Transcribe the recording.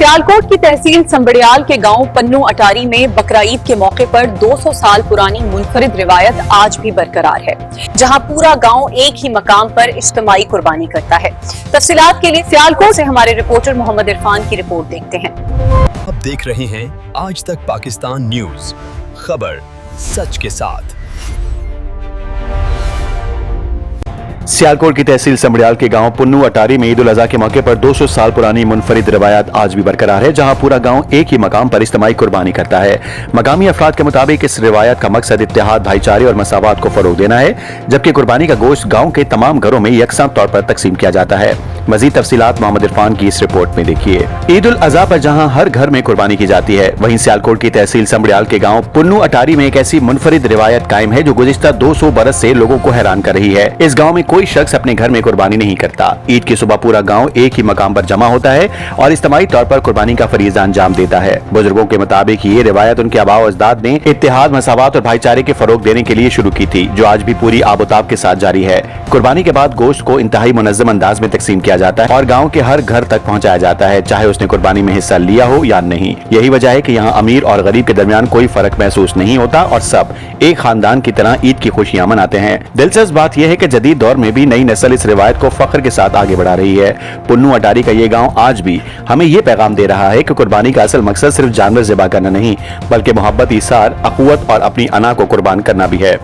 सियालकोट की तहसील संबड़ियाल के गांव पन्नू अटारी में बकरा ईद के मौके पर 200 साल पुरानी मुनफरिद रिवायत आज भी बरकरार है, जहां पूरा गांव एक ही मकाम पर इज्तिमाई कुर्बानी करता है। तफसीलात के लिए सियालकोट से हमारे रिपोर्टर मोहम्मद इरफान की रिपोर्ट देखते हैं। आप देख रहे हैं आज तक पाकिस्तान न्यूज, खबर सच के साथ। सियालकोट की तहसील संबड़ियाल के गांव पन्नू अटारी में ईद उल अज़हा के मौके पर 200 साल पुरानी मुनफरिद रिवायत आज भी बरकरार है, जहां पूरा गांव एक ही मकाम पर इज्तिमाई कुर्बानी करता है। मकामी अफराद के मुताबिक इस रिवायत का मकसद इत्तेहाद, भाईचारे और मसावत को फरोग देना है, जबकि कुर्बानी का गोश्त गाँव के तमाम घरों में यकसा तौर पर तकसीम किया जाता है। मजीद तफसीलात मोहम्मद इरफान की इस रिपोर्ट में देखिए। ईद उल अज़हा पर जहां हर घर में कुर्बानी की जाती है, वहीं सियालकोट की तहसील संबड़ियाल के गांव पन्नू अटारी में एक ऐसी मुनफरिद रिवायत कायम है जो गुज़िश्ता 200 बरस से लोगों को हैरान कर रही है। इस गाँव में कोई शख्स अपने घर में कुर्बानी नहीं करता। ईद की सुबह पूरा गांव एक ही मकाम पर जमा होता है और इज्तिमाई तौर पर कुर्बानी का फरीज़ा अंजाम देता है। बुजुर्गों के मुताबिक ये रिवायत उनके आबा अजदाद ने इत्तेहाद, मसावत और भाईचारे के फरोग देने के लिए शुरू की थी, जो आज भी पूरी आबोताब के साथ जारी है। कुर्बानी के बाद गोश्त को इंतहाई मुनज़्ज़म अंदाज में तकसीम किया जाता है और गाँव के हर घर तक पहुँचाया जाता है, चाहे उसने कुर्बानी में हिस्सा लिया हो या नहीं। यही वजह है कि यहाँ अमीर और गरीब के दरमियान कोई फर्क महसूस नहीं होता और सब एक खानदान की तरह ईद की खुशियां मनाते हैं। दिलचस्प बात यह है कि जदीद दौर में भी नई नस्ल इस रिवायत को फख्र के साथ आगे बढ़ा रही है। पन्नू अटारी का ये गांव आज भी हमें ये पैगाम दे रहा है कि कुर्बानी का असल मकसद सिर्फ जानवर ज़िबा करना नहीं, बल्कि मोहब्बत, ईसार, अखुवत और अपनी अना को कुर्बान करना भी है।